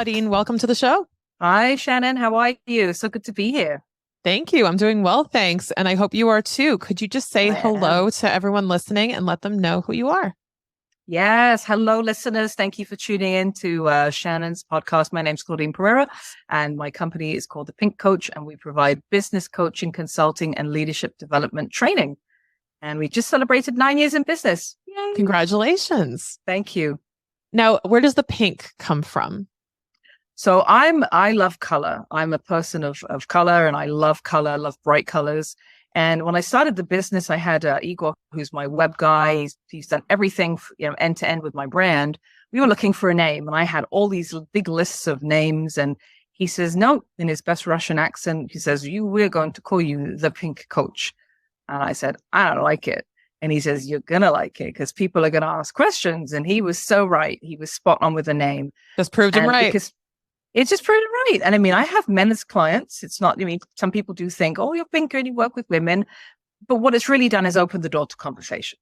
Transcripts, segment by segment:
Claudine. Welcome to the show. Hi, Shannon. How are you? So good to be here. Thank you. I'm doing well, thanks. And I hope you are too. Could you just say I am. hello to everyone listening and let them know who you are? Yes. Hello, listeners. Thank you for tuning in to Shannon's podcast. My name's Claudine Pereira, and my company is called The Pink Coach, and we provide business coaching, consulting, and leadership development training. And we just celebrated 9 years in business. Yay. Congratulations. Thank you. Now, where does the pink come from? So I love color. I'm a person of color, and I love color, I love bright colors. And when I started the business, I had Igor, who's my web guy. He's done everything, end to end with my brand. We were looking for a name, and I had all these big lists of names. And he says, no, in his best Russian accent, he says, we're going to call you the Pink Coach. And I said, I don't like it. And he says, you're going to like it because people are going to ask questions. And he was so right. He was spot on with the name. Just proved him right. Because it's just proved right. And I mean, I have men as clients. It's not, some people do think, oh, you're Pink and you work with women. But what it's really done is open the door to conversation.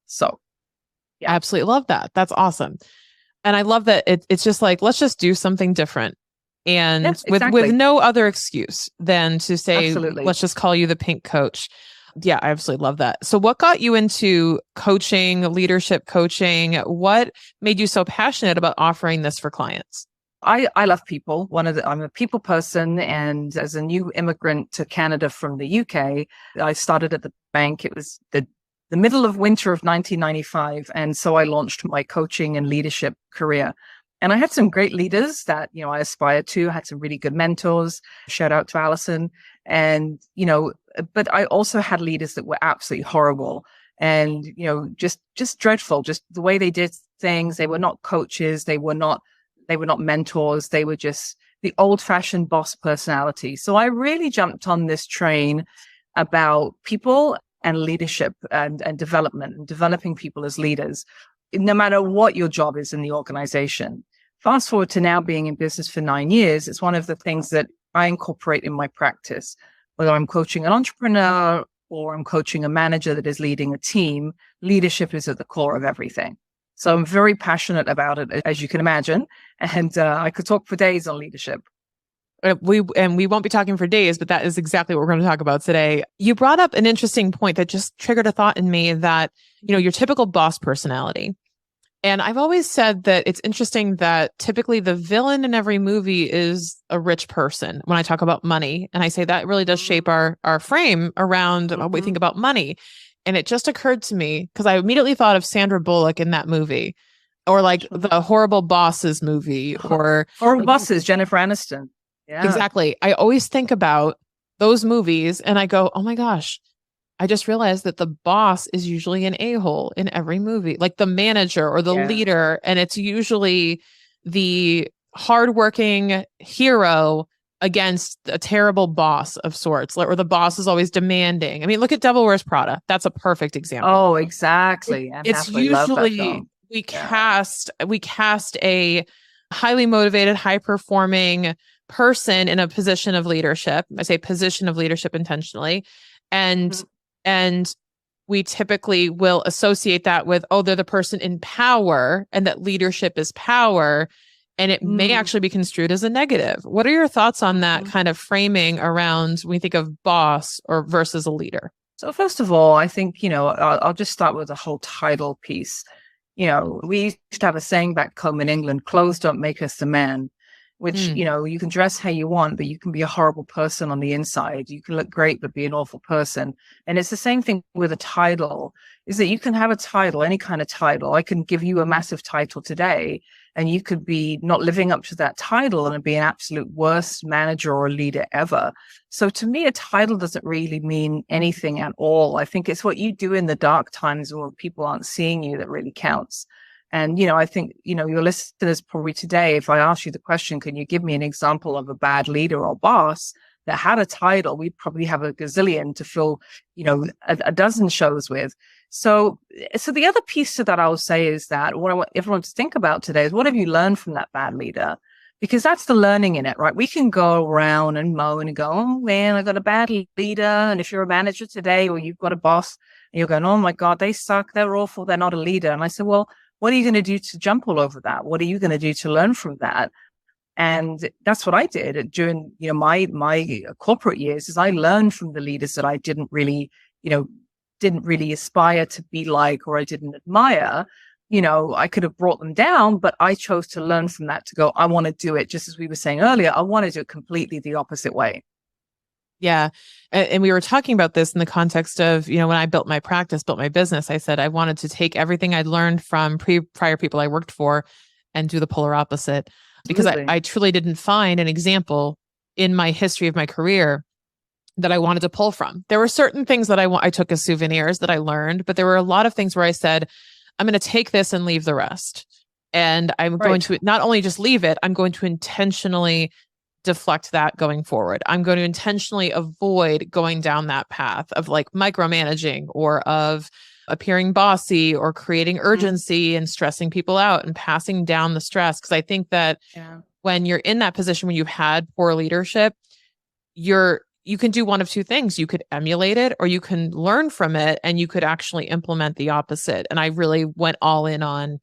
So, yeah. I absolutely love that. That's awesome. And I love that it's just like, let's just do something different. And exactly. with no other excuse than to say, Absolutely. Let's just call you the Pink Coach. Yeah, I absolutely love that. So what got you into coaching, leadership coaching? What made you so passionate about offering this for clients? I love people. I'm a people person. And as a new immigrant to Canada from the UK, I started at the bank. It was the middle of winter of 1995. And so I launched my coaching and leadership career. And I had some great leaders that, I aspired to. I had some really good mentors. Shout out to Allison. And, but I also had leaders that were absolutely horrible and, just dreadful, just the way they did things. They were not coaches. They were not mentors. They were just the old fashioned boss personality. So I really jumped on this train about people and leadership and development and developing people as leaders, no matter what your job is in the organization. Fast forward to now being in business for 9 years. It's one of the things that I incorporate in my practice, whether I'm coaching an entrepreneur or I'm coaching a manager that is leading a team. Leadership is at the core of everything. So I'm very passionate about it, as you can imagine. And I could talk for days on leadership. We won't be talking for days, but that is exactly what we're going to talk about today. You brought up an interesting point that just triggered a thought in me that, your typical boss personality. And I've always said that it's interesting that typically the villain in every movie is a rich person when I talk about money. And I say that really does shape our frame around what we think about money. And it just occurred to me because I immediately thought of Sandra Bullock in that movie, or like the Horrible Bosses movie, or Horrible Bosses, Jennifer Aniston. Yeah, exactly. I always think about those movies and I go, oh my gosh, I just realized that the boss is usually an a-hole in every movie, like the manager or the leader. And it's usually the hardworking hero against a terrible boss of sorts, or the boss is always demanding. I mean, look at Devil Wears Prada. That's a perfect example. Oh, exactly. It's usually we cast a highly motivated, high performing person in a position of leadership. I say position of leadership intentionally. And we typically will associate that with, oh, they're the person in power and that leadership is power. And it may actually be construed as a negative. What are your thoughts on that kind of framing around when we think of boss or versus a leader? So first of all, I think, I'll just start with the whole title piece. We used to have a saying back home in England, clothes don't make us the man, which, you can dress how you want, but you can be a horrible person on the inside. You can look great, but be an awful person. And it's the same thing with a title, is that you can have a title, any kind of title. I can give you a massive title today, and you could be not living up to that title and be an absolute worst manager or leader ever. So to me, a title doesn't really mean anything at all. I think it's what you do in the dark times where people aren't seeing you that really counts. And, I think, your listeners probably today, if I ask you the question, can you give me an example of a bad leader or boss that had a title? We'd probably have a gazillion to fill, a dozen shows with. So the other piece to that I will say is that what I want everyone to think about today is, what have you learned from that bad leader? Because that's the learning in it, right? We can go around and moan and go, oh man, I got a bad leader. And if you're a manager today, or you've got a boss and you're going, oh my God, they suck. They're awful. They're not a leader. And I said, well, what are you going to do to jump all over that? What are you going to do to learn from that? And that's what I did during, my corporate years, is I learned from the leaders that I didn't really aspire to be like, or I didn't admire. I could have brought them down, but I chose to learn from that to go, I want to do it. Just as we were saying earlier, I want to do it completely the opposite way. Yeah. And we were talking about this in the context of, when I built my practice, built my business, I said I wanted to take everything I'd learned from prior people I worked for and do the polar opposite, because I truly didn't find an example in my history of my career that I wanted to pull from. There were certain things that I took as souvenirs that I learned, but there were a lot of things where I said, I'm going to take this and leave the rest. And I'm going to not only just leave it, I'm going to intentionally deflect that going forward. I'm going to intentionally avoid going down that path of like micromanaging or of appearing bossy or creating urgency and stressing people out and passing down the stress. Because I think that when you're in that position, when you've had poor leadership, you can do one of two things. You could emulate it, or you can learn from it, and you could actually implement the opposite. And I really went all in on,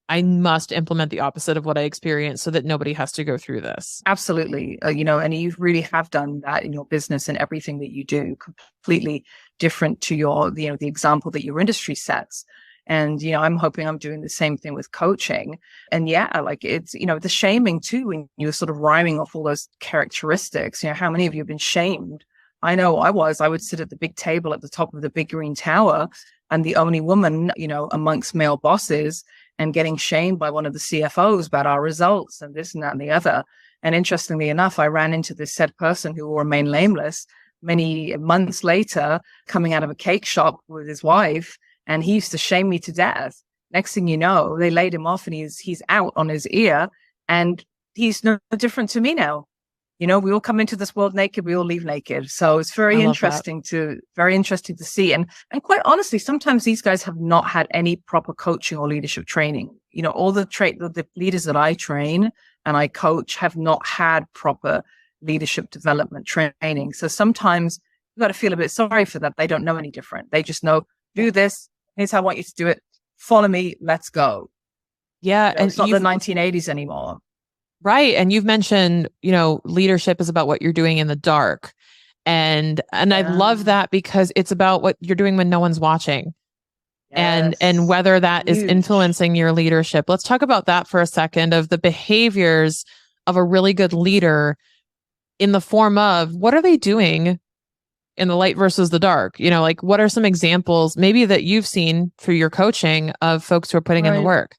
I must implement the opposite of what I experienced so that nobody has to go through this. Absolutely. And you really have done that in your business and everything that you do, completely different to the example that your industry sets. And, I'm hoping I'm doing the same thing with coaching. And it's, the shaming too, when you're sort of rhyming off all those characteristics, how many of you have been shamed? I know I would sit at the big table at the top of the big green tower and the only woman, amongst male bosses, and getting shamed by one of the CFOs about our results and this and that and the other. And interestingly enough, I ran into this said person who will remain nameless many months later, coming out of a cake shop with his wife. And he used to shame me to death. Next thing you know, they laid him off and he's out on his ear, and he's no different to me now. We all come into this world naked, we all leave naked. So it's very interesting to see. And quite honestly, sometimes these guys have not had any proper coaching or leadership training. All the leaders that I train and I coach have not had proper leadership development training. So sometimes you've got to feel a bit sorry for them. They don't know any different. They just know, do this. Here's how I want you to do it. Follow me. Let's go. Yeah. And it's not the 1980s anymore. Right. And you've mentioned, leadership is about what you're doing in the dark. And I love that, because it's about what you're doing when no one's watching. Yes. And whether that is influencing your leadership. Let's talk about that for a second, of the behaviors of a really good leader in the form of, what are they doing in the light versus the dark? What are some examples maybe that you've seen through your coaching of folks who are putting in the work?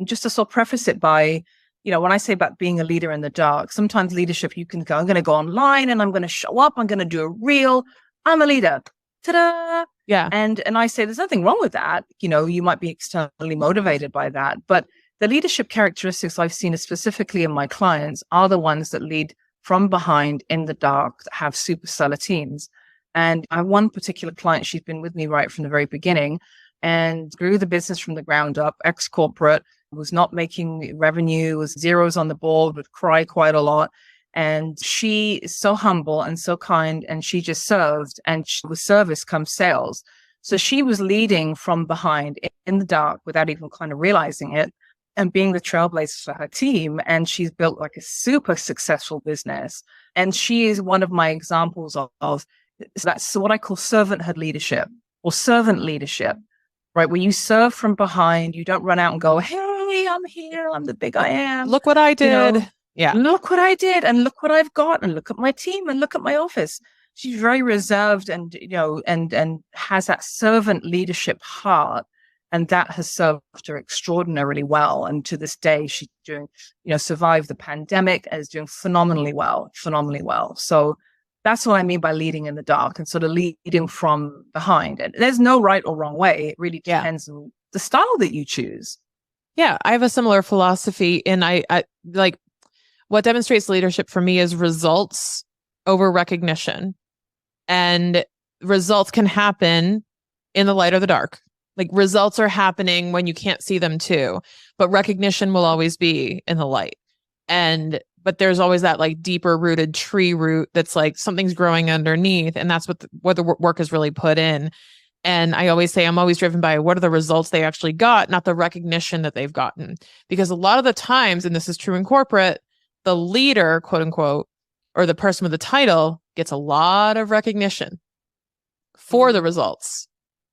Just to sort of preface it by, when I say about being a leader in the dark, sometimes leadership, you can go, I'm going to go online and I'm going to show up. I'm going to do a reel. I'm a leader. Ta-da. Yeah. And I say, there's nothing wrong with that. You might be externally motivated by that, but the leadership characteristics I've seen specifically in my clients are the ones that lead from behind in the dark, that have superstellar teams. And I have one particular client, she's been with me right from the very beginning and grew the business from the ground up, ex-corporate, was not making revenue, was zeros on the board, would cry quite a lot. And she is so humble and so kind, and she just served, and with service comes sales. So she was leading from behind in the dark without even kind of realizing it, and being the trailblazer for her team. And she's built like a super successful business. And she is one of my examples of that's what I call servanthood leadership, or servant leadership, right? Where you serve from behind, you don't run out and go, hey, I'm here, I'm the big I am. Look what I did. Yeah. Look what I did, and look what I've got, and look at my team, and look at my office. She's very reserved and, and has that servant leadership heart. And that has served her extraordinarily well. And to this day, she's doing, survived the pandemic and is doing phenomenally well. So that's what I mean by leading in the dark, and sort of leading from behind. And there's no right or wrong way. It really depends on the style that you choose. Yeah, I have a similar philosophy, and I like what demonstrates leadership for me is results over recognition. And results can happen in the light or the dark. Like, results are happening when you can't see them too, but recognition will always be in the light. But there's always that like deeper rooted tree root that's like something's growing underneath. And that's what the work is really put in. And I always say, I'm always driven by what are the results they actually got, not the recognition that they've gotten. Because a lot of the times, and this is true in corporate, the leader, quote unquote, or the person with the title gets a lot of recognition for the results.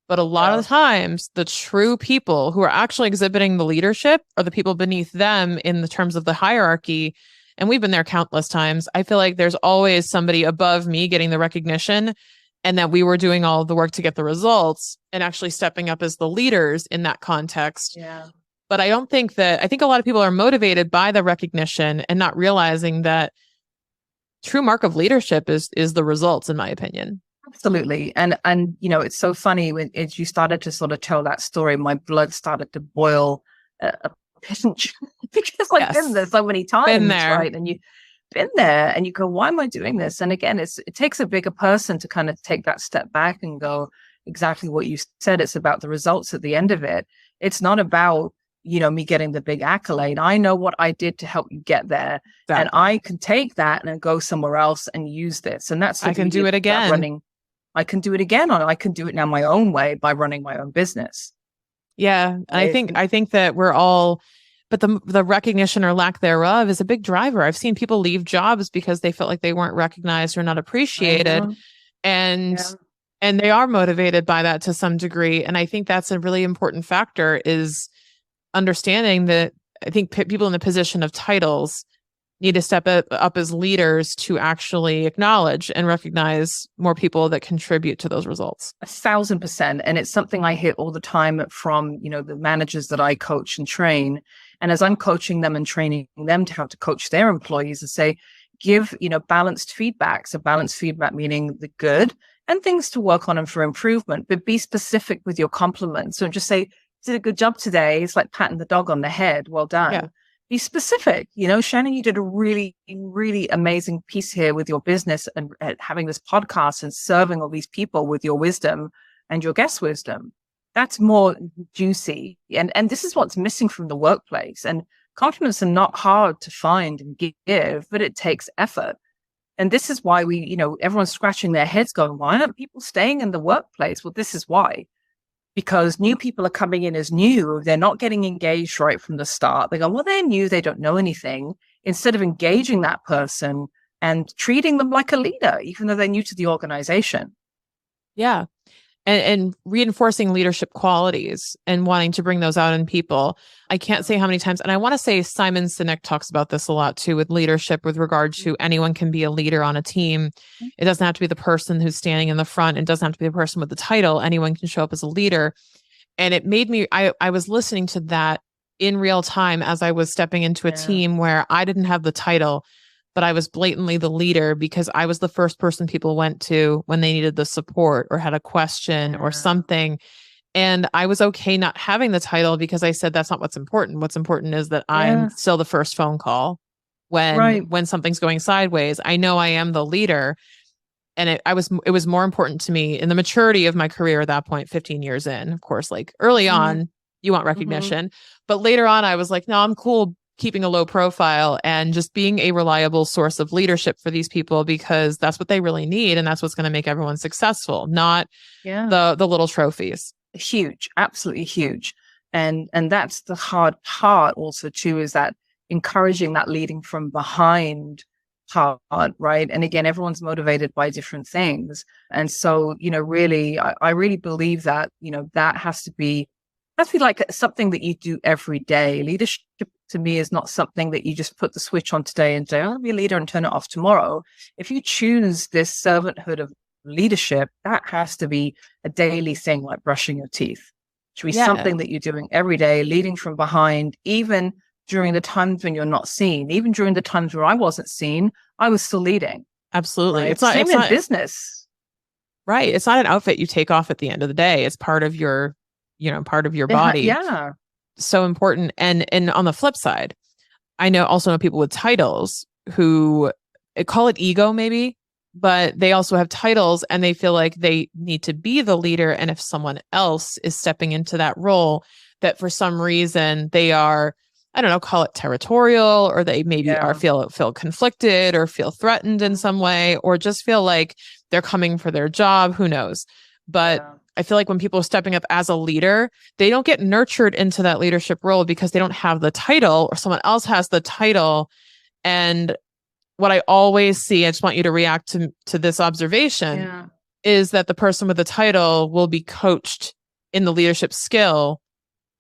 But a lot of the times, the true people who are actually exhibiting the leadership are the people beneath them in the terms of the hierarchy. And we've been there countless times. I feel like there's always somebody above me getting the recognition, and that we were doing all the work to get the results and actually stepping up as the leaders in that context. Yeah. But I think a lot of people are motivated by the recognition and not realizing that true mark of leadership is the results, in my opinion. Absolutely. And it's so funny when you started to sort of tell that story, my blood started to boil a pinch because I've been there so many times, right? And you've been there and you go, why am I doing this? And again, it takes a bigger person to kind of take that step back and go, exactly what you said. It's about the results at the end of it. It's not about, me getting the big accolade. I know what I did to help you get there. Exactly. And I can take that and go somewhere else and use this. And that's I can do it again. I can do it again, or I can do it now my own way by running my own business. Yeah. And I think that we're all, but the recognition or lack thereof is a big driver. I've seen people leave jobs because they felt like they weren't recognized or not appreciated. And they are motivated by that to some degree. And I think that's a really important factor, is understanding that I think people in the position of titles need to step up as leaders to actually acknowledge and recognize more people that contribute to those results. 1,000%. And it's something I hear all the time from, the managers that I coach and train. And as I'm coaching them and training them to how to coach their employees, and say, give, balanced feedback. So balanced feedback meaning the good and things to work on and for improvement, but be specific with your compliments. So just say, did a good job today. It's like patting the dog on the head. Well done. Yeah. Be specific. Shannon, you did a really, really amazing piece here with your business and having this podcast and serving all these people with your wisdom and your guest wisdom. That's more juicy. And this is what's missing from the workplace. And compliments are not hard to find and give, but it takes effort. And this is why everyone's scratching their heads going, why aren't people staying in the workplace? Well, this is why. Because new people are coming in as new. They're not getting engaged right from the start. They go, well, they're new. They don't know anything. Instead of engaging that person and treating them like a leader, even though they're new to the organization. Yeah. And reinforcing leadership qualities and wanting to bring those out in people. I can't say how many times, and I want to say Simon Sinek talks about this a lot too, with leadership, with regard to anyone can be a leader on a team. It doesn't have to be the person who's standing in the front. It doesn't have to be the person with the title. Anyone can show up as a leader. And it made me, I was listening to that in real time as I was stepping into a team where I didn't have the title, but I was blatantly the leader because I was the first person people went to when they needed the support or had a question or something. And I was okay not having the title because I said, that's not what's important. What's important is that I'm still the first phone call when something's going sideways. I know I am the leader. And it was more important to me in the maturity of my career at that point, 15 years in. Of course, like early on, you want recognition. But later on, I was like, no, I'm cool keeping a low profile and just being a reliable source of leadership for these people, because that's what they really need. And that's what's going to make everyone successful, not the little trophies. Huge, absolutely huge. And that's the hard part also too, is that encouraging that leading from behind part, right? And again, everyone's motivated by different things. And so, really, I really believe that, that has to be like something that you do every day. Leadership to me is not something that you just put the switch on today and say, I'll be a leader and turn it off tomorrow. If you choose this servanthood of leadership, that has to be a daily thing, like brushing your teeth. It should be something that you're doing every day, leading from behind, even during the times when you're not seen. Even during the times where I wasn't seen, I was still leading. Absolutely. Right? It's not in business. Right. It's not an outfit you take off at the end of the day. It's part of your, part of your body. Yeah. So important. And on the flip side, I also know people with titles who call it ego maybe, but they also have titles and they feel like they need to be the leader. And if someone else is stepping into that role, that for some reason they are, I don't know, call it territorial, or they maybe feel conflicted or feel threatened in some way, or just feel like they're coming for their job. Who knows? But I feel like when people are stepping up as a leader, they don't get nurtured into that leadership role because they don't have the title, or someone else has the title And what I always see, I just want you to react to this observation, is that the person with the title will be coached in the leadership skill,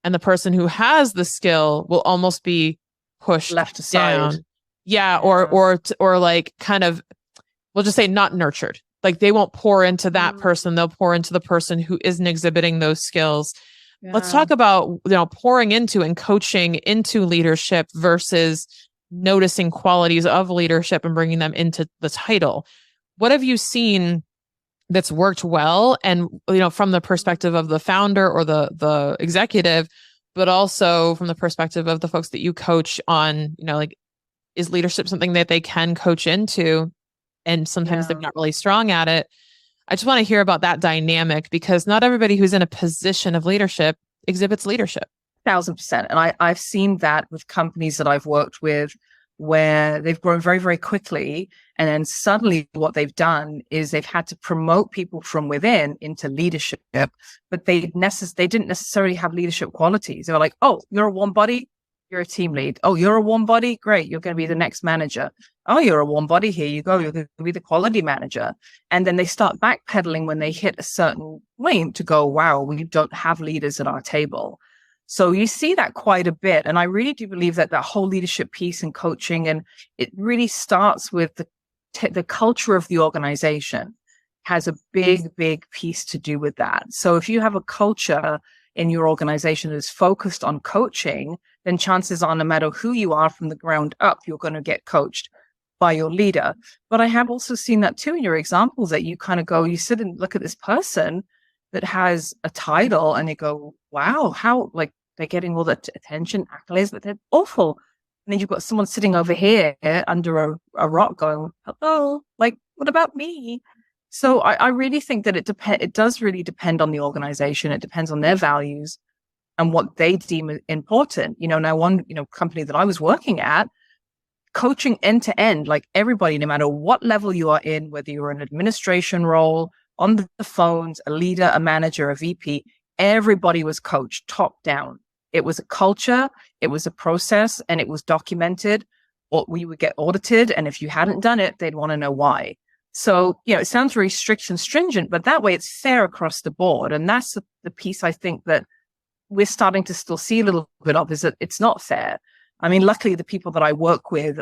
and the person who has the skill will almost be pushed left aside. Down. Yeah, or like kind of, we'll just say not nurtured. Like they won't pour into that person. They'll pour into the person who isn't exhibiting those skills. Let's talk about, pouring into and coaching into leadership versus noticing qualities of leadership and bringing them into the title. What have you seen that's worked well? And, from the perspective of the founder or the executive, but also from the perspective of the folks that you coach on, like, is leadership something that they can coach into? And sometimes they're not really strong at it. I just want to hear about that dynamic, because not everybody who's in a position of leadership exhibits leadership. 1,000%. And I've seen that with companies that I've worked with where they've grown very, very quickly. And then suddenly what they've done is they've had to promote people from within into leadership, but they didn't necessarily have leadership qualities. They were like, oh, you're a warm body, you're a team lead. Oh, you're a warm body? Great. You're going to be the next manager. Oh, you're a warm body. Here you go. You're going to be the quality manager. And then they start backpedaling when they hit a certain point to go, wow, we don't have leaders at our table. So you see that quite a bit. And I really do believe that whole leadership piece and coaching, and it really starts with the culture of the organization has a big, big piece to do with that. So if you have a culture in your organization that is focused on coaching, then chances are no matter who you are from the ground up, you're going to get coached by your leader. But I have also seen that too in your examples, that you kind of go, you sit and look at this person that has a title and you go, wow, how, like, they're getting all the attention, accolades, but they're awful. And then you've got someone sitting over here under a rock going, hello, like, what about me? So I really think that it does really depend on the organization. It depends on their values and what they deem important. Now one, company that I was working at, coaching end to end, like everybody, no matter what level you are in, whether you're in an administration role, on the phones, a leader, a manager, a VP, everybody was coached top down. It was a culture, it was a process, and it was documented, or we would get audited. And if you hadn't done it, they'd want to know why. So, it sounds very strict and stringent, but that way it's fair across the board. And that's the piece I think that we're starting to still see a little bit of, is that it's not fair. I mean, luckily the people that I work with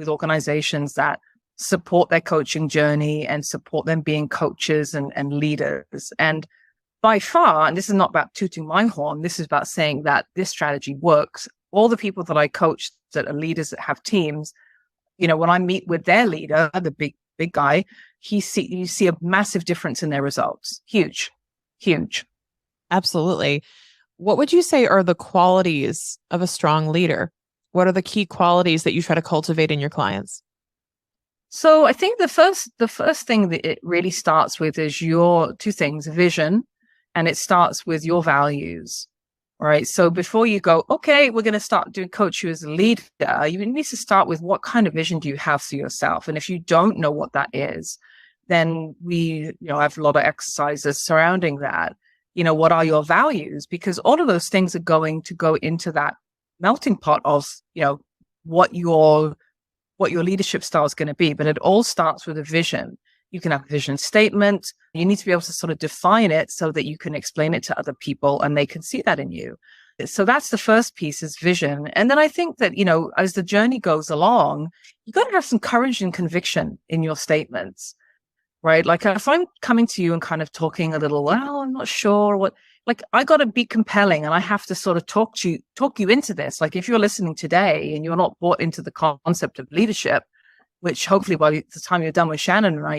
organizations that support their coaching journey and support them being coaches and leaders. And by far, and this is not about tooting my horn, this is about saying that this strategy works. All the people that I coach that are leaders that have teams, when I meet with their leader, the big guy, you see a massive difference in their results. Huge. Absolutely. What would you say are the qualities of a strong leader? What are the key qualities that you try to cultivate in your clients? So I think the first thing that it really starts with is your two things, vision, and it starts with your values. Right. So before you go, okay, we're going to start doing coach you as a leader, you need to start with what kind of vision do you have for yourself? And if you don't know what that is, then we, have a lot of exercises surrounding that. What are your values? Because all of those things are going to go into that melting pot of, what your leadership style is going to be. But it all starts with a vision. You can have a vision statement. You need to be able to sort of define it so that you can explain it to other people and they can see that in you. So that's the first piece, is vision. And then I think that, as the journey goes along, you got to have some courage and conviction in your statements, right? Like if I'm coming to you and kind of talking a little, well, I'm not sure what, like I got to be compelling and I have to sort of talk you into this. Like if you're listening today and you're not bought into the concept of leadership, which hopefully by the time you're done with Shannon and I,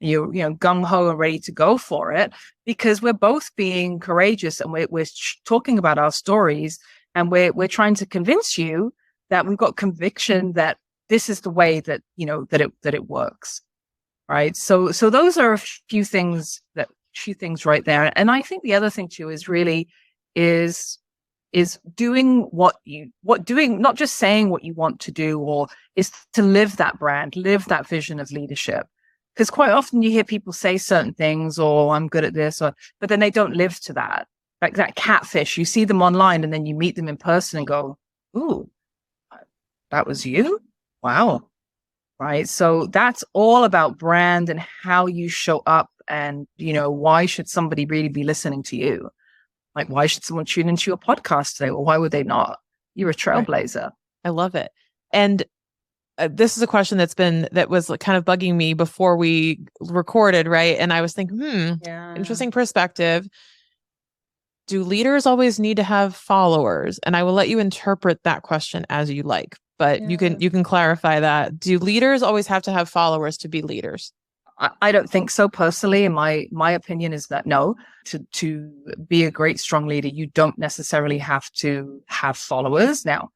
you're gung-ho and ready to go for it, because we're both being courageous and we're talking about our stories, and we're trying to convince you that we've got conviction that this is the way that, that it works. Right. So those are a few things right there. And I think the other thing too is really is doing not just saying what you want to do, or is to live that brand, live that vision of leadership. Because quite often you hear people say certain things, or I'm good at this, but then they don't live to that. Like that catfish, you see them online and then you meet them in person and go, ooh, that was you? Wow. Right. So that's all about brand and how you show up. And, why should somebody really be listening to you? Like, why should someone tune into your podcast today? Or why would they not? You're a Right. trailblazer. I love it. And this is a question that was like kind of bugging me before we recorded, right? And I was thinking, Yeah. interesting perspective. Do leaders always need to have followers? And I will let you interpret that question as you like, but Yeah. you can clarify that. Do leaders always have to have followers to be leaders? I don't think so personally. And my opinion is that no, to be a great, strong leader, you don't necessarily have to have followers. Now,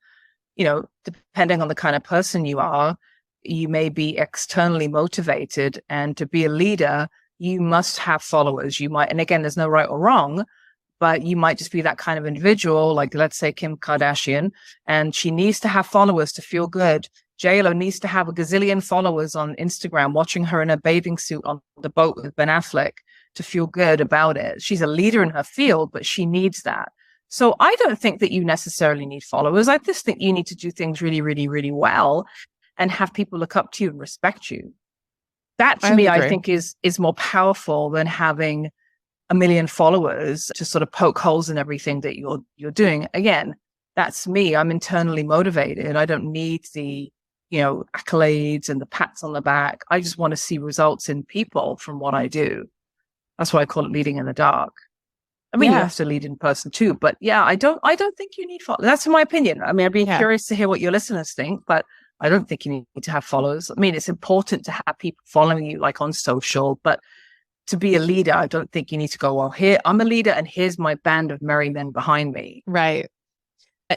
depending on the kind of person you are, you may be externally motivated. And to be a leader, you must have followers. You might, and again, there's no right or wrong, but you might just be that kind of individual, like let's say Kim Kardashian, and she needs to have followers to feel good. JLo needs to have a gazillion followers on Instagram watching her in a bathing suit on the boat with Ben Affleck to feel good about it. She's a leader in her field, but she needs that. So I don't think that you necessarily need followers. I just think you need to do things really, really, really well and have people look up to you and respect you. That to me, I think is more powerful than having a million followers to sort of poke holes in everything that you're doing. Again, that's me. I'm internally motivated. I don't need the, accolades and the pats on the back. I just want to see results in people from what I do. That's why I call it leading in the dark. I mean, you have to lead in person too, but yeah, I don't think you need followers. That's my opinion. I mean, I'd be curious to hear what your listeners think, but I don't think you need to have followers. I mean, it's important to have people following you like on social, but to be a leader, I don't think you need to go, well, here, I'm a leader and here's my band of merry men behind me. Right.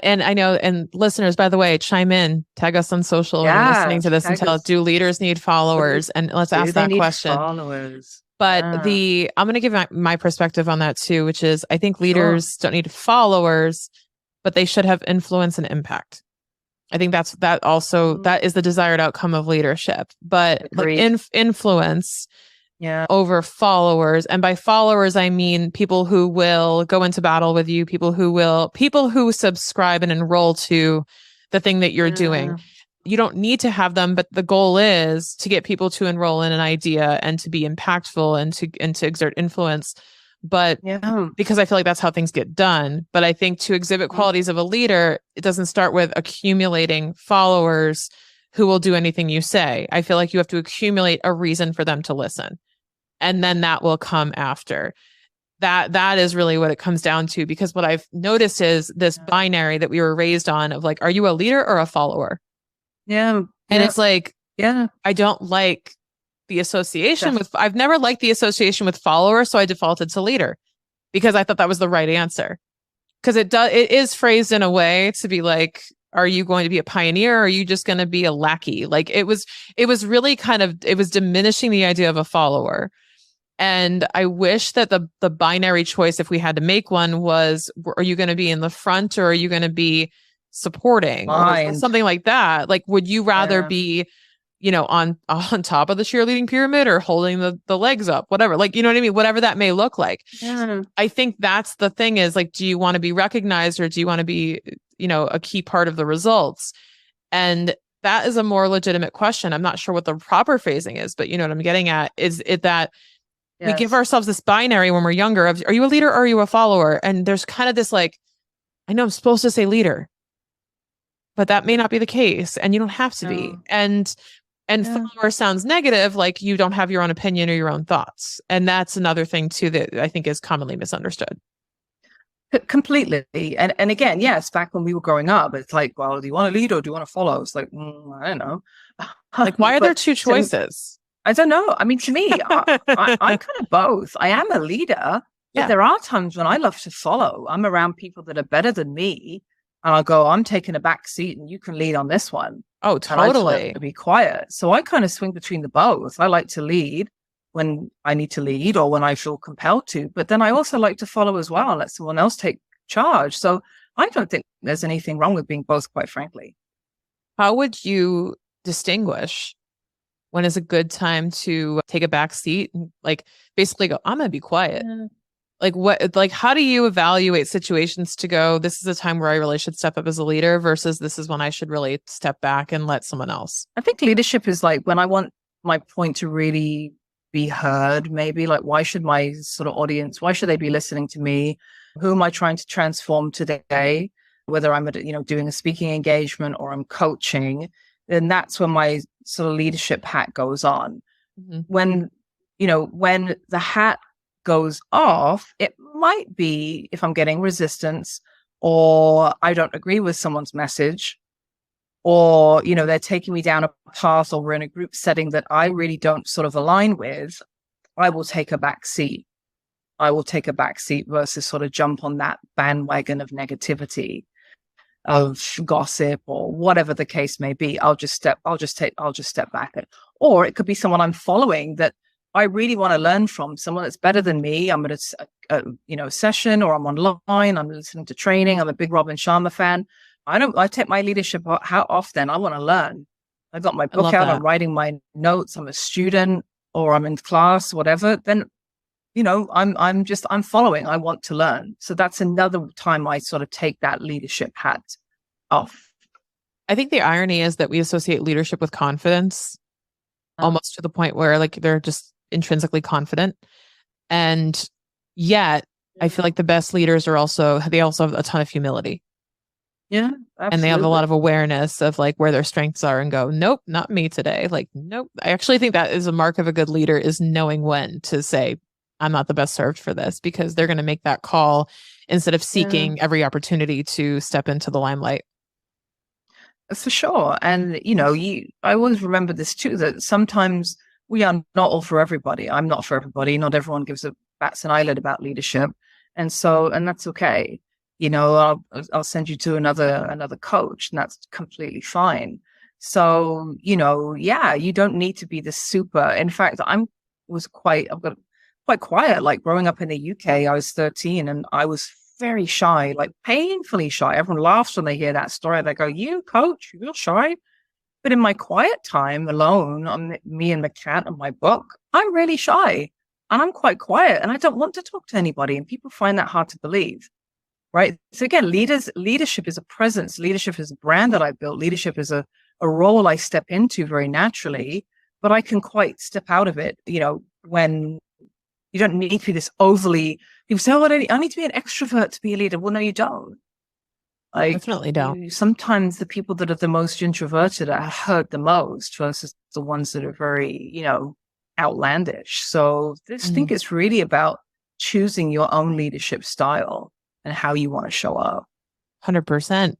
And I know, and listeners, by the way, chime in, tag us on social when you're listening to this and tell us, do leaders need followers? And let's ask that question. Followers. But I'm going to give my perspective on that too, which is I think leaders don't need followers, but they should have influence and impact. I think that is the desired outcome of leadership, but like influence over followers. And by followers, I mean people who will go into battle with you, people who subscribe and enroll to the thing that you're doing. You don't need to have them, but the goal is to get people to enroll in an idea and to be impactful and to exert influence. But because I feel like that's how things get done. But I think to exhibit qualities of a leader, it doesn't start with accumulating followers who will do anything you say. I feel like you have to accumulate a reason for them to listen. And then that will come after. That is really what it comes down to, because what I've noticed is this binary that we were raised on of like, are you a leader or a follower? Yeah. And it's like, I don't like the association with, I've never liked the association with follower. So I defaulted to leader because I thought that was the right answer. Because it is phrased in a way to be like, are you going to be a pioneer or are you just going to be a lackey? Like it was really it was diminishing the idea of a follower. And I wish that the binary choice, if we had to make one, was, are you going to be in the front or are you going to be supporting or something like that? Like, would you rather be, on top of the cheerleading pyramid or holding the legs up, whatever, like, you know what I mean? Whatever that may look like. Yeah. I think that's the thing is like, do you want to be recognized or do you want to be, a key part of the results? And that is a more legitimate question. I'm not sure what the proper phrasing is, but you know what I'm getting at is it that we give ourselves this binary when we're younger of, are you a leader or are you a follower? And there's kind of this like, I know I'm supposed to say leader, but that may not be the case and you don't have to be. And follower sounds negative, like you don't have your own opinion or your own thoughts. And that's another thing too that I think is commonly misunderstood. Completely. And again, yes, back when we were growing up, it's like, well, do you want to lead or do you want to follow? It's like, I don't know. Like, why are there two choices? I don't know. I mean, to me, I'm kind of both. I am a leader, but there are times when I love to follow. I'm around people that are better than me. And I'll go, I'm taking a back seat and you can lead on this one. Oh, totally. To be quiet. So I kind of swing between the both. I like to lead when I need to lead or when I feel compelled to, but then I also like to follow as well and let someone else take charge. So I don't think there's anything wrong with being both, quite frankly. How would you distinguish when is a good time to take a back seat and like basically go, I'm going to be quiet? Like how do you evaluate situations to go, this is a time where I really should step up as a leader versus this is when I should really step back and let someone else? I think leadership is like when I want my point to really be heard, maybe like, why should my sort of audience, why should they be listening to me? Who am I trying to transform today? Whether I'm doing a speaking engagement or I'm coaching, then that's when my sort of leadership hat goes on. Mm-hmm. When the hat goes off, it might be if I'm getting resistance or I don't agree with someone's message, or, they're taking me down a path, or we're in a group setting that I really don't sort of align with. I will take a back seat. Versus sort of jump on that bandwagon of negativity, of gossip, or whatever the case may be. I'll just step back. Or it could be someone I'm following that I really want to learn from, someone that's better than me. I'm at a session, or I'm online, I'm listening to training. I'm a big Robin Sharma fan. I take my leadership hat off then. I want to learn. I got my book out, I'm writing my notes, I'm a student, or I'm in class, whatever. Then, I'm following. I want to learn. So that's another time I sort of take that leadership hat off. I think the irony is that we associate leadership with confidence, almost to the point where like they're just intrinsically confident. And yet I feel like the best leaders they also have a ton of humility. Yeah, absolutely. And they have a lot of awareness of like where their strengths are and go, nope, not me today. Like, nope. I actually think that is a mark of a good leader, is knowing when to say, I'm not the best served for this, because they're going to make that call instead of seeking every opportunity to step into the limelight. For sure. And, I always remember this too, that sometimes we are not all for everybody. I'm not for everybody. Not everyone bats an eyelid about leadership. And that's okay. I'll send you to another coach, and that's completely fine. So, you don't need to be the super. In fact, I've got quite quiet. Like growing up in the UK, I was 13 and I was very shy, like painfully shy. Everyone laughs when they hear that story. They go, "You coach, you're shy." But in my quiet time alone, on me and the cat and my book, I'm really shy and I'm quite quiet and I don't want to talk to anybody. And people find that hard to believe. Right. So again, leadership is a presence. Leadership is a brand that I built. Leadership is a role I step into very naturally, but I can quite step out of it, when you don't need to be this overly, people say, "Oh, I need to be an extrovert to be a leader." Well, no, you don't. I definitely don't. Sometimes the people that are the most introverted are hurt the most versus the ones that are very, outlandish. So I think it's really about choosing your own leadership style and how you want to show up. 100%.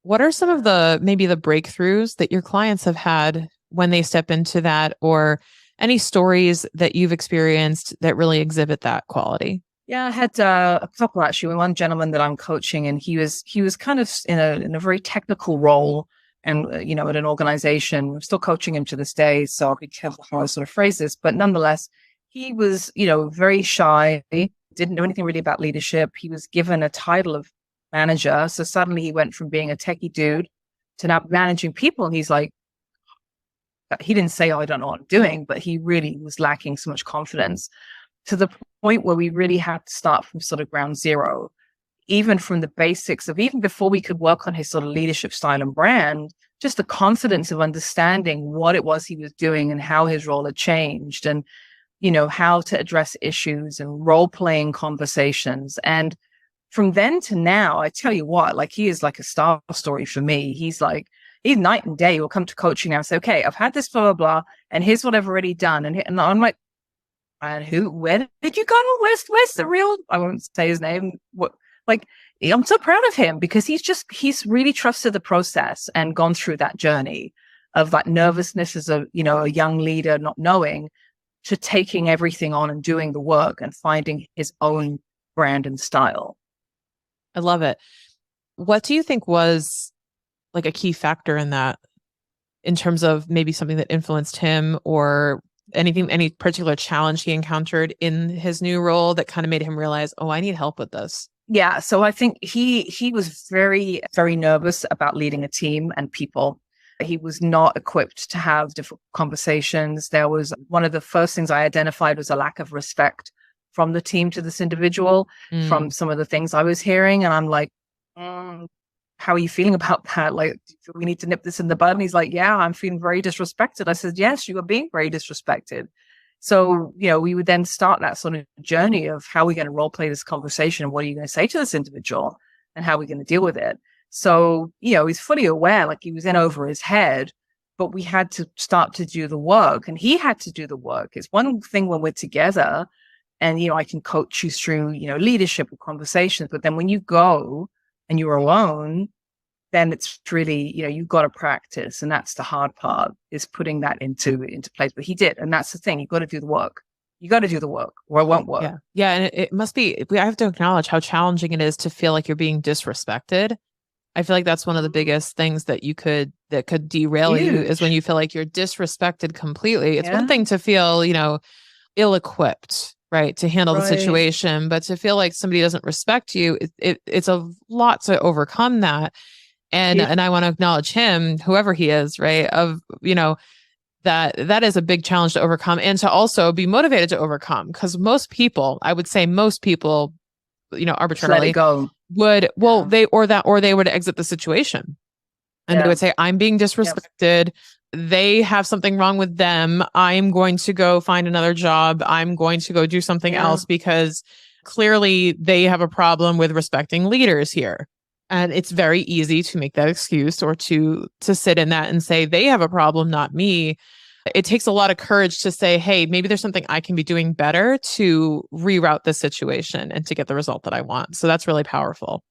What are some of maybe the breakthroughs that your clients have had when they step into that, or any stories that you've experienced that really exhibit that quality? Yeah, I had a couple actually. One gentleman that I'm coaching, and he was kind of in a very technical role, and at an organization. I'm still coaching him to this day, so I'll be careful how I sort of phrase this. But nonetheless, he was very shy. Didn't know anything really about leadership. He was given a title of manager, so suddenly he went from being a techie dude to now managing people. And he's like, he didn't say, "Oh, I don't know what I'm doing," but he really was lacking so much confidence, to the point where we really had to start from sort of ground zero, even from the basics of, even before we could work on his sort of leadership style and brand, just the confidence of understanding what it was he was doing and how his role had changed, and, how to address issues and role-playing conversations. And from then to now, I tell you what, like, he is like a star story for me. He's night and day. He'll come to coaching now and say, "Okay, I've had this blah, blah, blah, and here's what I've already done." And I'm like, "And where did you go? Where's the real," I won't say his name. I'm so proud of him, because he's really trusted the process and gone through that journey of that nervousness as a young leader, not knowing, to taking everything on and doing the work and finding his own brand and style. I love it. What do you think was like a key factor in that, in terms of maybe something that influenced him, or any particular challenge he encountered in his new role that kind of made him realize, "Oh, I need help with this"? Yeah. So I think he was very, very nervous about leading a team and people. He was not equipped to have difficult conversations. There was one of the first things I identified was a lack of respect from the team to this individual from some of the things I was hearing. And I'm like, how are you feeling about that? Like, we need to nip this in the bud. And he's like, yeah, I'm feeling very disrespected. I said, yes, you are being very disrespected. So, we would then start that sort of journey of how we're going to role play this conversation and what are you going to say to this individual and how we're going to deal with it. So, he's fully aware, like he was in over his head, but we had to start to do the work and he had to do the work. It's one thing when we're together and, I can coach you through, leadership or conversations, but then when you go and you're alone, then it's really, you've got to practice. And that's the hard part, is putting that into place. But he did. And that's the thing. You've got to do the work. You got to do the work or it won't work. Yeah. Yeah. And it must be, I have to acknowledge how challenging it is to feel like you're being disrespected. I feel like that's one of the biggest things that could derail you, is when you feel like you're disrespected completely. It's one thing to feel, ill-equipped, right, to handle the situation, but to feel like somebody doesn't respect you, it's a lot to overcome that. And I want to acknowledge him, whoever he is, right, of, that is a big challenge to overcome and to also be motivated to overcome. Because most people, arbitrarily let it go. They would exit the situation and they would say, I'm being disrespected. They have something wrong with them. I'm going to go find another job. I'm going to go do something else because clearly they have a problem with respecting leaders here. And it's very easy to make that excuse or to sit in that and say, they have a problem, not me. It takes a lot of courage to say, hey, maybe there's something I can be doing better to reroute this situation and to get the result that I want. So that's really powerful.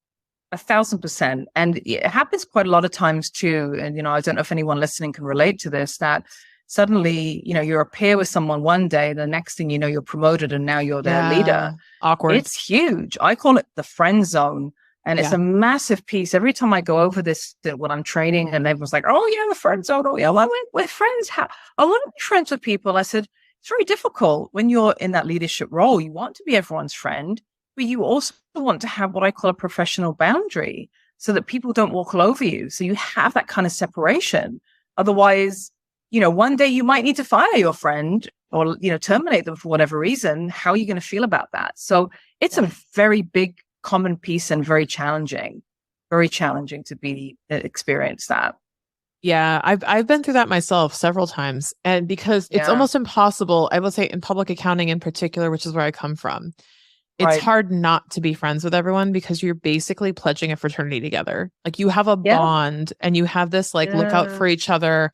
1,000%. And it happens quite a lot of times too. And, I don't know if anyone listening can relate to this, that suddenly, you're a peer with someone one day, the next thing you know, you're promoted and now you're their leader. Awkward. It's huge. I call it the friend zone. And it's a massive piece. Every time I go over this, when I'm training and everyone's like, oh yeah, the friend zone. Oh yeah, well, we're friends. I want to be friends with people. I said, it's very difficult when you're in that leadership role. You want to be everyone's friend, but you also want to have what I call a professional boundary so that people don't walk all over you. So you have that kind of separation. Otherwise, one day you might need to fire your friend or, terminate them for whatever reason. How are you going to feel about that? So it's a very big common piece and very challenging to be experience that. Yeah, I've been through that myself several times. And because it's almost impossible, I will say in public accounting in particular, which is where I come from, it's hard not to be friends with everyone because you're basically pledging a fraternity together. Like you have a bond and you have this like look out for each other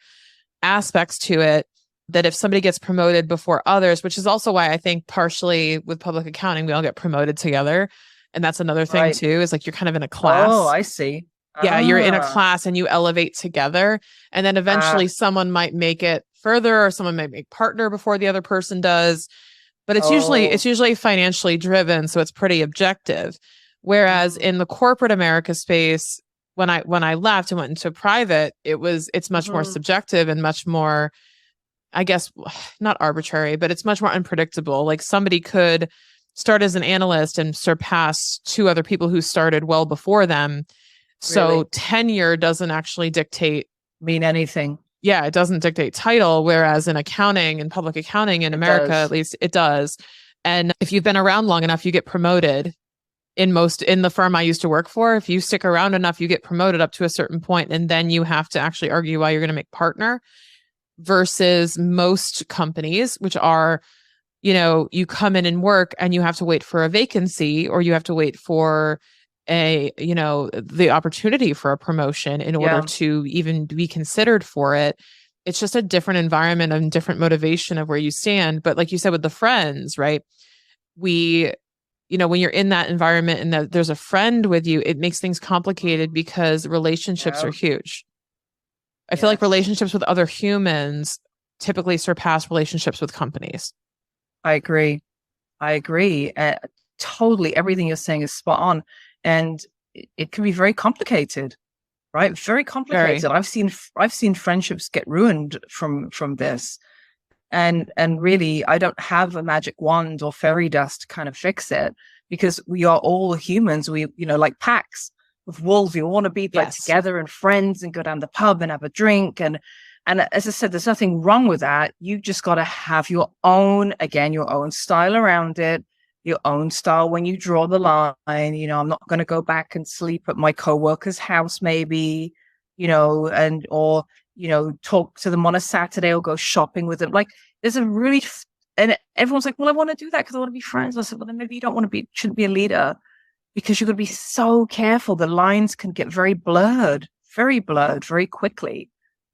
aspects to it, that if somebody gets promoted before others, which is also why I think partially with public accounting, we all get promoted together. And that's another thing too, is like you're kind of in a class. Oh, I see. Yeah, you're in a class and you elevate together. And then eventually someone might make it further or someone might make partner before the other person does. But it's usually financially driven. So it's pretty objective. Whereas in the corporate America space, when I left and went into private, it's much more subjective and much more, I guess, not arbitrary, but it's much more unpredictable. Like somebody could start as an analyst and surpass two other people who started well before them. So tenure doesn't actually mean anything. Yeah, it doesn't dictate title, whereas in accounting and public accounting in America, at least it does. And if you've been around long enough, you get promoted. In the firm I used to work for, if you stick around enough, you get promoted up to a certain point, and then you have to actually argue why you're going to make partner, versus most companies, which are, you come in and work and you have to wait for a vacancy or you have to wait for the opportunity for a promotion in order to even be considered for it. It's just a different environment and different motivation of where you stand. But like you said, with the friends, right? When you're in that environment and that there's a friend with you, it makes things complicated because relationships are huge. I feel like relationships with other humans typically surpass relationships with companies. I agree. Totally. Everything you're saying is spot on. And it can be very complicated, right? Very complicated. Very. I've seen friendships get ruined from this. And really, I don't have a magic wand or fairy dust to kind of fix it, because we are all humans. We, like packs of wolves. We all want to be like together and friends and go down the pub and have a drink. And as I said, there's nothing wrong with that. You just got to have your own style around it. your own style when you draw the line. You know, I'm not going to go back and sleep at my coworker's house, maybe, you know, and, or, you know, talk to them on a Saturday or go shopping with them. Like, there's a really, and everyone's like, well, I want to do that because I want to be friends. I said, well, then maybe you don't want to be, shouldn't be a leader, because you're going to be so careful. The lines can get very blurred very quickly.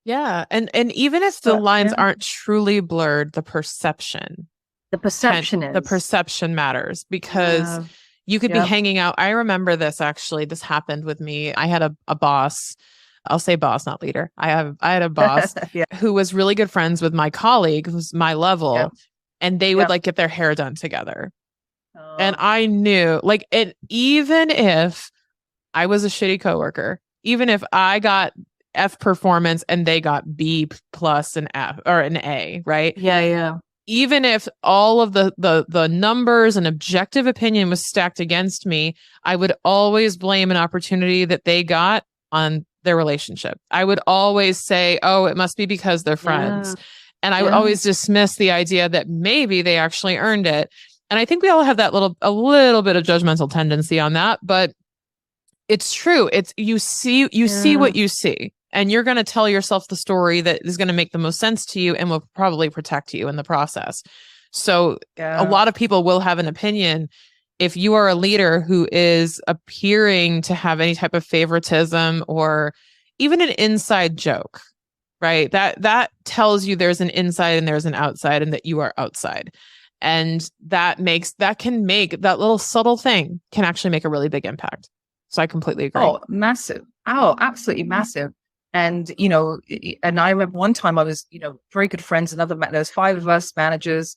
Yeah. And even if the lines aren't truly blurred, the perception matters, because you could be hanging out. I remember this, actually, this happened with me. I had a boss. I'll say boss, not leader. I had a boss who was really good friends with my colleague, who's my level, and they would like get their hair done together. And I knew, like, even if I was a shitty coworker, even if I got F performance and they got B plus and F or an A, right? Yeah. Even if all of the numbers and objective opinion was stacked against me, I would always blame an opportunity that they got on their relationship. I would always say, oh, it must be because they're friends. And I would always dismiss the idea that maybe they actually earned it. And I think we all have that a little bit of judgmental tendency on that, but it's true. It's you see what you see, and you're going to tell yourself the story that is going to make the most sense to you and will probably protect you in the process. So a lot of people will have an opinion. If you are a leader who is appearing to have any type of favoritism or even an inside joke, right? That tells you there's an inside and there's an outside, and that you are outside. And that can make that little subtle thing can actually make a really big impact. So I completely agree. Oh, massive. Oh, absolutely massive. And, you know, and I remember one time I was, you know, very good friends, there's 5 of us managers.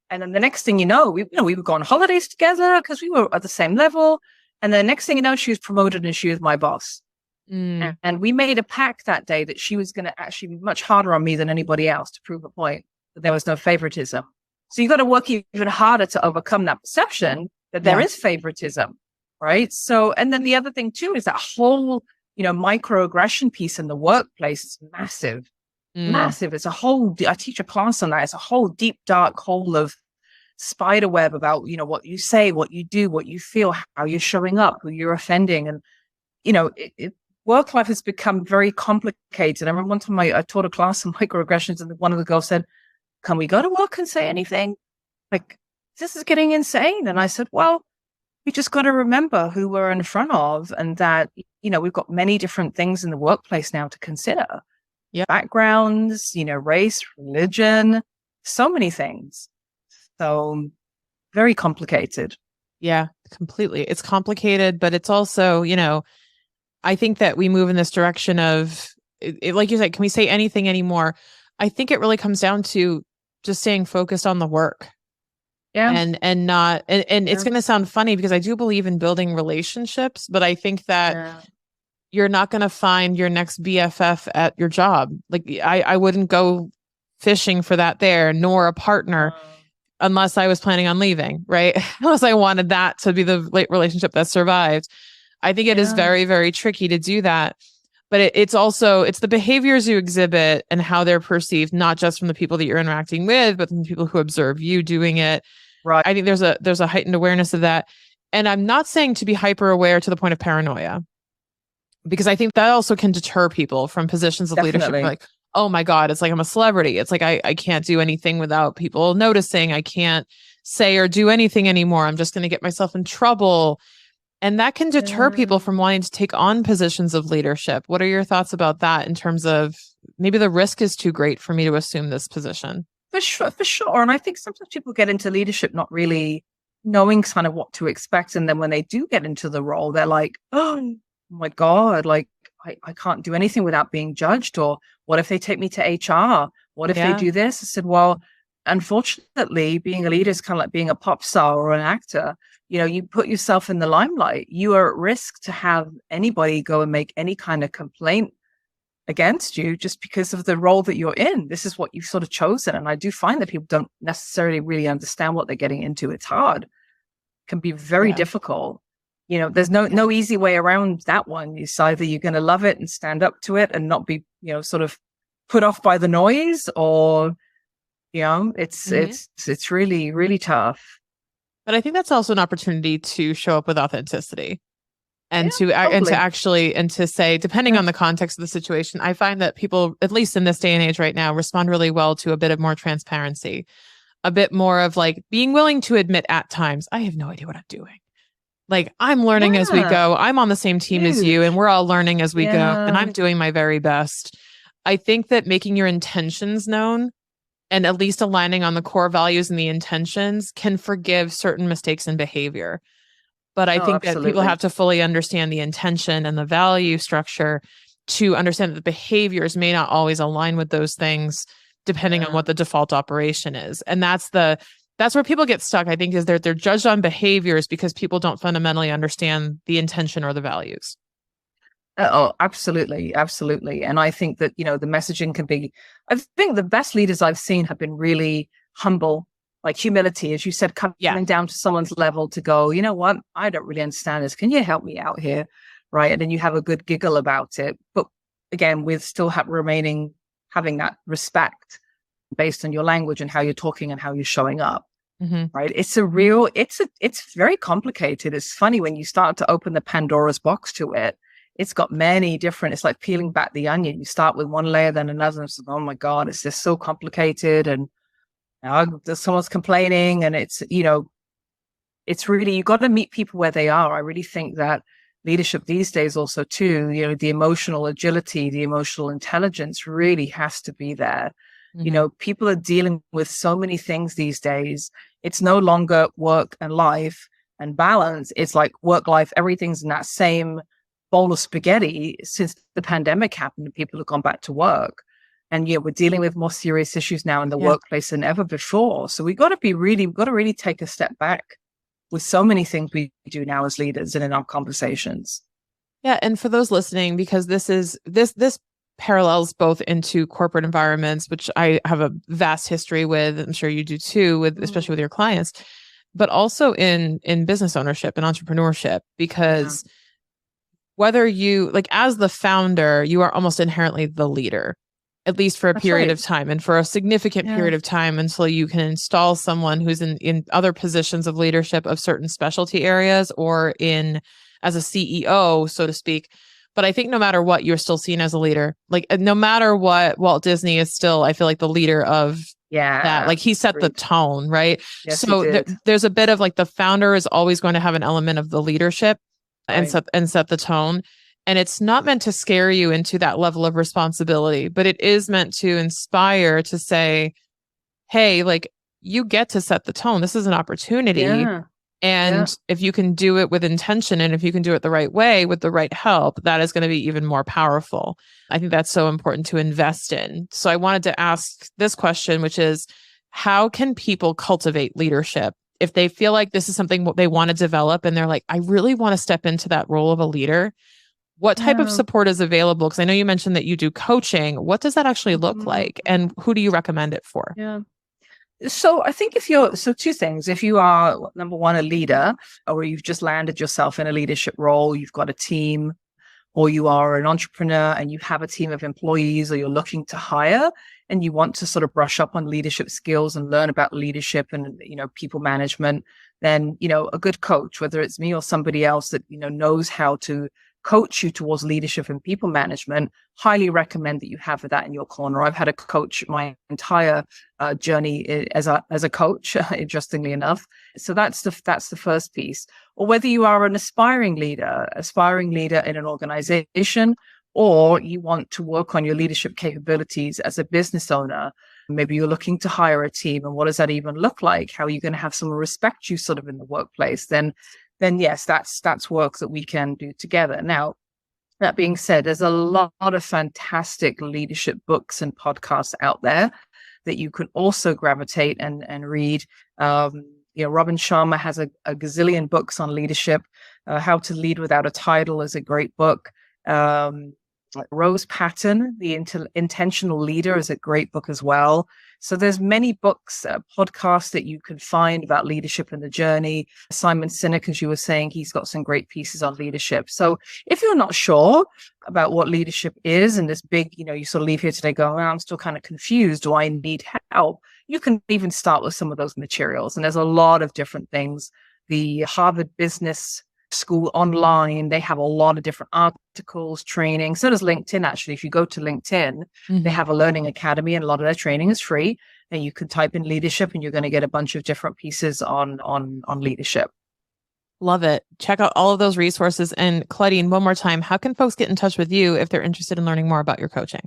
And then the next thing you know, we would go on holidays together because we were at the same level. And the next thing you know, she was promoted and she was my boss. And we made a pact that day that she was going to actually be much harder on me than anybody else to prove a point that there was no favoritism. So you got to work even harder to overcome that perception that there is favoritism, right? So, and then the other thing too is that whole, you know, microaggression piece in the workplace is massive, massive. It's a whole, I teach a class on that. It's a whole deep, dark hole of spider web about, you know, what you say, what you do, what you feel, how you're showing up, who you're offending. And, you know, work life has become very complicated. I remember one time I taught a class on microaggressions, and one of the girls said, can we go to work and say anything? Like, this is getting insane. And I said, well, we just got to remember who we're in front of, and that, you know, we've got many different things in the workplace now to consider. Backgrounds, you know, race, religion, so many things. So very complicated. Yeah, completely. It's complicated, but it's also, you know, I think that we move in this direction of, like you said, can we say anything anymore? I think it really comes down to just staying focused on the work. And not, and it's going to sound funny because I do believe in building relationships, but I think that you're not going to find your next BFF at your job. Like I wouldn't go fishing for that there, nor a partner, unless I was planning on leaving, right? Unless I wanted that to be the relationship that survived. I think it is very, very tricky to do that. But it's the behaviors you exhibit and how they're perceived, not just from the people that you're interacting with, but from the people who observe you doing it. Right. I think there's a heightened awareness of that. And I'm not saying to be hyper aware to the point of paranoia, because I think that also can deter people from positions of leadership. Like, oh my God, it's like I'm a celebrity. It's like I can't do anything without people noticing. I can't say or do anything anymore. I'm just going to get myself in trouble. And that can deter people from wanting to take on positions of leadership. What are your thoughts about that in terms of maybe the risk is too great for me to assume this position? For sure. And I think sometimes people get into leadership not really knowing kind of what to expect. And then when they do get into the role, they're like, oh my God, like I can't do anything without being judged. Or what if they take me to HR? What if they do this? I said, well, unfortunately, being a leader is kind of like being a pop star or an actor. You know, you put yourself in the limelight. You are at risk to have anybody go and make any kind of complaint against you just because of the role that you're in. This is what you've sort of chosen. And I do find that people don't necessarily really understand what they're getting into. It's hard. It can be very difficult. You know, there's no easy way around that one. It's either you're going to love it and stand up to it and not be, you know, sort of put off by the noise, or, you know, it's really, really tough. But I think that's also an opportunity to show up with authenticity Yeah, and to totally. actually and to say, depending Yeah. on the context of the situation, I find that people, at least in this day and age right now, respond really well to a bit of more transparency, a bit more of like being willing to admit at times, I have no idea what I'm doing. Like, I'm learning as we Yeah. go. I'm on the same team as you, and Huge. we're all learning as we go, and Yeah. I'm doing my very best. I think that making your intentions known and at least aligning on the core values and the intentions can forgive certain mistakes in behavior. But I Oh, think that people absolutely. have to fully understand the intention and the value structure to understand that the behaviors may not always align with those things depending on Yeah. what the default operation is. And that's where people get stuck, I think, is they're judged on behaviors because people don't fundamentally understand the intention or the values. Oh, absolutely, absolutely. And I think that, the messaging can be, I think the best leaders I've seen have been really humble, like humility, as you said, Yeah. coming down to someone's level to go, you know what, I don't really understand this. Can you help me out here? Right. And then you have a good giggle about it. But again, with still having that respect based on your language and how you're talking and how you're showing up. Mm-hmm. Right. It's very complicated. It's funny when you start to open the Pandora's box to it. It's got many different, it's like peeling back the onion. You start with one layer, then another. And it's like, oh my God, it's just so complicated. And someone's complaining. And it's really, you got to meet people where they are. I really think that leadership these days also too, the emotional agility, the emotional intelligence really has to be there. Mm-hmm. People are dealing with so many things these days. It's no longer work and life and balance. It's like work life, everything's in that same bowl of spaghetti since the pandemic happened and people have gone back to work. And we're dealing with more serious issues now in the workplace than ever before. So we've got to really take a step back with so many things we do now as leaders and in our conversations. Yeah. And for those listening, because this parallels both into corporate environments, which I have a vast history with, I'm sure you do too, especially with your clients, but also in business ownership and entrepreneurship, because whether you like as the founder, you are almost inherently the leader, at least for a That's period right. of time and for a significant period of time until you can install someone who's in other positions of leadership of certain specialty areas or in as a CEO, so to speak. But I think no matter what, you're still seen as a leader. Like no matter what, Walt Disney is still, I feel like the leader of that. Like he set the tone, right? Yes, So he did. there's a bit of like the founder is always going to have an element of the leadership and set the tone. And it's not meant to scare you into that level of responsibility, but it is meant to inspire to say, hey, like you get to set the tone. This is an opportunity. Yeah. And if you can do it with intention and if you can do it the right way with the right help, that is going to be even more powerful. I think that's so important to invest in. So I wanted to ask this question, which is how can people cultivate leadership if they feel like this is something they want to develop and they're like, I really want to step into that role of a leader? What type of support is available? Because I know you mentioned that you do coaching. What does that actually look like? And who do you recommend it for? Yeah. So I think two things. If you are, number one, a leader, or you've just landed yourself in a leadership role, you've got a team, or you are an entrepreneur and you have a team of employees, or you're looking to hire and you want to sort of brush up on leadership skills and learn about leadership and, people management, then, a good coach, whether it's me or somebody else that, knows how to coach you towards leadership and people management, highly recommend that you have that in your corner. I've had a coach my entire journey as a coach, interestingly enough. So that's the first piece. Or whether you are an aspiring leader in an organization, or you want to work on your leadership capabilities as a business owner. Maybe you're looking to hire a team, and what does that even look like? How are you going to have someone respect you sort of in the workplace? Then yes, that's work that we can do together. Now, that being said, there's a lot of fantastic leadership books and podcasts out there that you can also gravitate and read. Robin Sharma has a gazillion books on leadership. How to Lead Without a Title is a great book. Rose Patton, The Intentional Leader, is a great book as well. So there's many books, podcasts that you can find about leadership and the journey. Simon Sinek, as you were saying, he's got some great pieces on leadership. So if you're not sure about what leadership is and this big, you sort of leave here today going, I'm still kind of confused. Do I need help? you can even start with some of those materials. And there's a lot of different things. The Harvard Business School online, they have a lot of different articles, training. So does LinkedIn, actually. If you go to LinkedIn, they have a learning academy, and a lot of their training is free. And you can type in leadership and you're going to get a bunch of different pieces on leadership. Love it. Check out all of those resources. And Claudine, one more time, how can folks get in touch with you if they're interested in learning more about your coaching?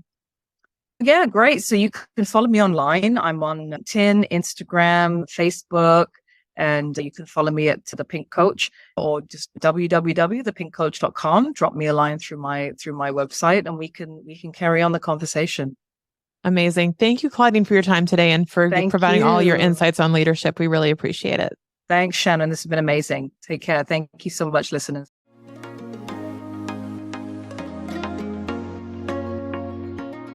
Yeah, great. So you can follow me online. I'm on LinkedIn, Instagram, Facebook, and you can follow me at The Pink Coach, or just www.thepinkcoach.com. Drop me a line through my website, and we can carry on the conversation. Amazing. Thank you, Claudine, for your time today and for providing all your insights on leadership. We really appreciate it. Thanks, Shannon. This has been amazing. Take care. Thank you so much, listeners.